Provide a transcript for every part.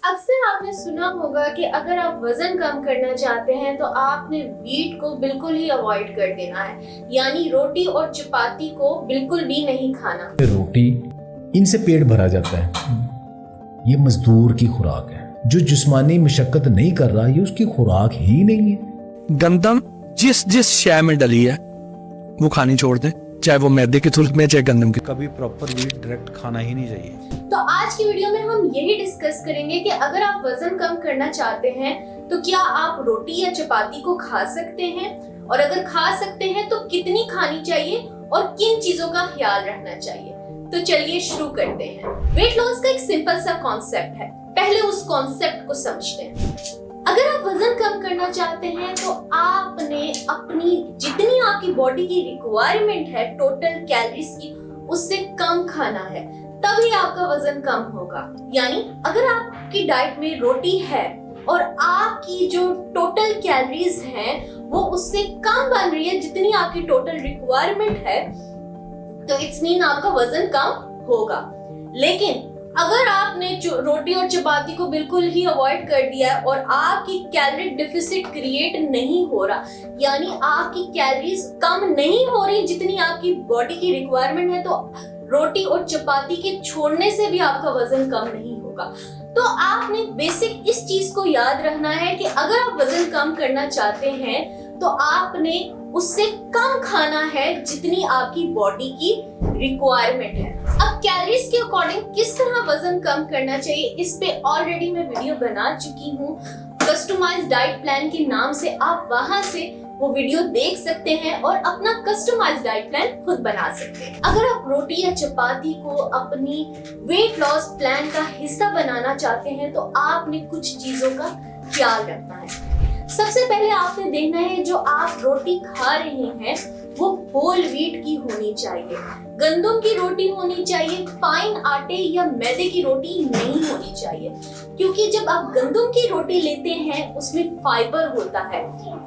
अक्सर आपने सुना होगा कि अगर आप वजन कम करना चाहते हैं तो आपने व्हीट को बिल्कुल ही अवॉइड कर देना है, यानी रोटी और चपाती को बिल्कुल भी नहीं खाना। रोटी इनसे पेट भरा जाता है, ये मजदूर की खुराक है। जो जिस्मानी मशक्कत नहीं कर रहा ये उसकी खुराक ही नहीं है। गंदम जिस जिस शय में डली है वो खानी छोड़ दे, चाहे वो मैदे के थुल्क में चाहे गंदम के। कभी प्रॉपर व्हीट डायरेक्ट खाना ही नहीं चाहिए। तो आज की वीडियो में हम यही डिस्कस करेंगे कि अगर आप वजन कम करना चाहते हैं तो क्या आप रोटी या चपाती को खा सकते हैं, और अगर खा सकते हैं तो कितनी खानी चाहिए और किन चीजों का ख्याल रखना चाहिए। तो चलिए शुरू करते हैं। वेट लॉस का एक सिंपल सा कॉन्सेप्ट है, पहले उस कॉन्सेप्ट को समझते हैं। अगर आप वजन कम करना चाहते हैं तो आपने अपनी जितनी आपकी बॉडी की रिक्वायरमेंट है टोटल कैलोरीज की, उससे कम खाना है, तभी आपका वजन कम होगा। यानी अगर आपकी डाइट में रोटी है और आपकी जो टोटल कैलोरीज हैं वो उससे कम बन रही है जितनी आपकी टोटल रिक्वायरमेंट है, तो इट्स मीन आपका वजन कम होगा। लेकिन अगर आपने रोटी और चपाती को बिल्कुल ही अवॉइड कर दिया है और आपकी कैलोरी डेफिसिट क्रिएट नहीं हो रहा, यानी आपकी कैलोरीज कम नहीं हो रही जितनी आपकी बॉडी की रिक्वायरमेंट है, तो रोटी और चपाती के छोड़ने से भी आपका वजन कम नहीं होगा। तो आपने बेसिक इस चीज को याद रखना है कि अगर आप वजन कम करना चाहते हैं तो आपने उससे कम खाना है जितनी आपकी बॉडी की रिक्वायरमेंट है। अब कैलोरीज के अकॉर्डिंग किस तरह वजन कम करना चाहिए, इस पे ऑलरेडी मैं वीडियो बना चुकी हूँ कस्टमाइज्ड डाइट प्लान के नाम से। आप वहां से वो वीडियो देख सकते हैं और अपना कस्टमाइज्ड डाइट प्लान खुद बना सकते हैं। अगर आप रोटी या चपाती को अपनी वेट लॉस प्लान का हिस्सा बनाना चाहते हैं तो आपने कुछ चीजों का ख्याल रखना है। सबसे पहले आपने देखना है जो आप रोटी खा रहे हैं वो होल व्हीट की होनी चाहिए, गंदम की रोटी होनी चाहिए, फाइन आटे या मैदे की रोटी नहीं होनी चाहिए। क्योंकि जब आप गंदम की रोटी लेते हैं उसमें फाइबर होता है,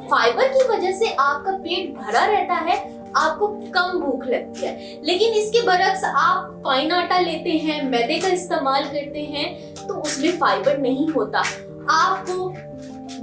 फाइबर की वजह से आपका पेट भरा रहता है, आपको कम भूख लगती है। लेकिन इसके बरक्स आप फाइन आटा लेते हैं, मैदे का इस्तेमाल करते हैं, तो उसमें फाइबर नहीं होता, आपको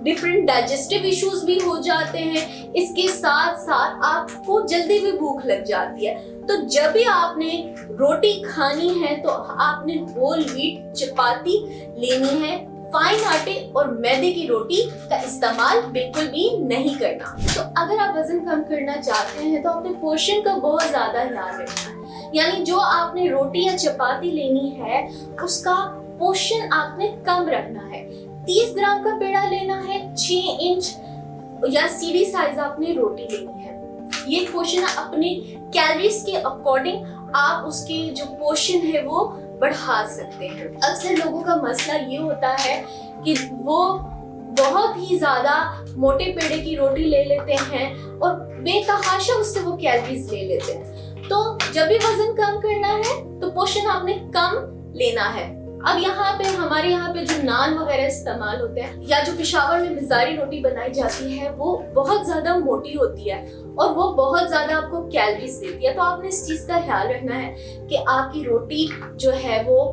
डिफरेंट डाइजेस्टिव इश्यूज भी हो जाते हैं, इसके साथ साथ आपको जल्दी भी भूख लग जाती है। तो जब भी आपने रोटी खानी है तो आपने होल व्हीट चपाती लेनी है, फाइन आटे और मैदे की रोटी का इस्तेमाल बिल्कुल भी नहीं करना। तो अगर आप वजन कम करना चाहते हैं तो अपने पोर्शन का बहुत ज्यादा ध्यान रखना है, यानी जो आपने रोटी या चपाती लेनी है उसका पोर्शन आपने कम रखना है। 30 ग्राम का पेड़ा लेना है, 6 इंच या सीडी साइज आपने रोटी लेनी है। ये पोर्शन अपने कैलोरीज के अकॉर्डिंग आप उसके जो पोर्शन है वो बढ़ा सकते हैं। अक्सर लोगों का मसला ये होता है कि वो बहुत ही ज्यादा मोटे पेड़े की रोटी ले लेते हैं और बेतहाशा उससे वो कैलोरीज ले लेते हैं। तो जब भी वजन कम करना है तो पोर्शन आपने कम लेना है। अब यहाँ पे हमारे यहाँ पे जो नान वगैरह इस्तेमाल होते हैं या जो पेशावर में बिजारी रोटी बनाई जाती है वो बहुत ज्यादा मोटी होती है और वो बहुत ज्यादा आपको कैलोरीज देती है। तो आपने इस चीज का ख्याल रखना है कि आपकी रोटी जो है वो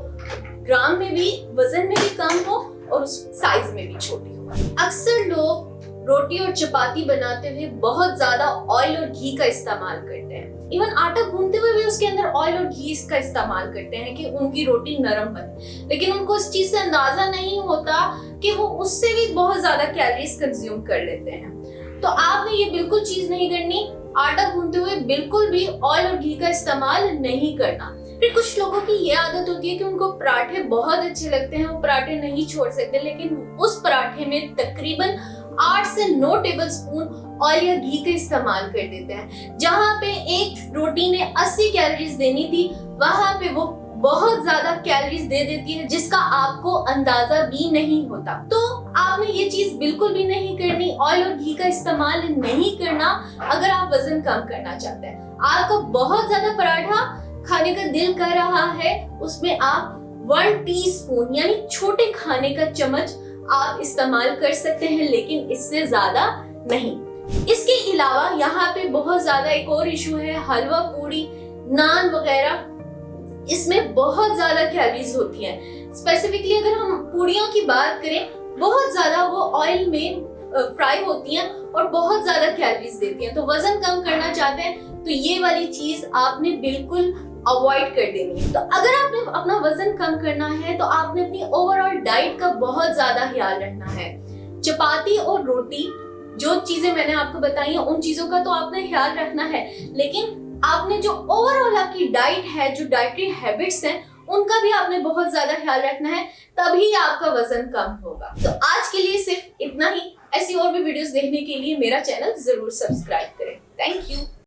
ग्राम में भी, वजन में भी कम हो और उस साइज में भी छोटी हो। अक्सर लोग रोटी और चपाती बनाते हुए बहुत ज्यादा ऑयल और घी का इस्तेमाल करते हैं, इवन आटा गूंथते हुए भी उसके अंदर ऑयल और घी का इस्तेमाल करते हैं कि उनकी रोटी नरम बने। लेकिन उनको इस चीज से अंदाजा नहीं होता कि वो उससे भी बहुत ज्यादा कैलोरीज कंज्यूम कर लेते हैं। तो आपने ये बिल्कुल चीज नहीं करनी, आटा गूंथते हुए बिल्कुल भी ऑयल और घी का इस्तेमाल नहीं करना। फिर कुछ लोगों की ये आदत होती है कि उनको पराठे बहुत अच्छे लगते हैं, वो पराठे नहीं छोड़ सकते, लेकिन उस पराठे में तकरीबन 8 से 9 टेबल स्पून ऑयल या घी का इस्तेमाल कर देते हैं। जहाँ पे एक रोटी ने 80 कैलोरीज देनी थी वहां पे वो बहुत ज्यादा कैलोरीज दे देती है जिसका आपको अंदाजा भी नहीं होता। तो आपने ये चीज बिल्कुल भी नहीं करनी, ऑयल और घी का इस्तेमाल नहीं करना अगर आप वजन कम करना चाहते हैं। आपका बहुत ज्यादा पराठा खाने का दिल कर रहा है, उसमें आप 1 टीस्पून यानी छोटे खाने का चम्मच आप इस्तेमाल कर सकते हैं, लेकिन इससे ज्यादा नहीं। इसके अलावा यहाँ पे बहुत ज्यादा एक और इशू है, हलवा पूड़ी, नान वगैरह, इसमें बहुत ज्यादा कैलोरीज होती हैं। स्पेसिफिकली अगर हम पूड़ियों की बात करें, बहुत ज्यादा वो ऑयल में फ्राई होती हैं और बहुत ज्यादा कैलोरीज देती हैं। तो वजन कम करना चाहते हैं तो ये वाली चीज आपने बिल्कुल अवॉइड कर देनी है। तो अगर आपने अपना वजन कम करना है तो आपने अपनी ओवरऑल डाइट का बहुत ज्यादा ख्याल रखना है। चपाती और रोटी, जो चीजें मैंने आपको बताई हैं उन चीजों का तो आपने ख्याल रखना है, लेकिन आपने जो ओवरऑल आपकी डाइट है, जो डाइटरी हैबिट्स हैं, उनका भी आपने बहुत ज्यादा ख्याल रखना है, तभी आपका वजन कम होगा। तो आज के लिए सिर्फ इतना ही। ऐसी और भी वीडियोस देखने के लिए मेरा चैनल जरूर सब्सक्राइब करें। Thank you.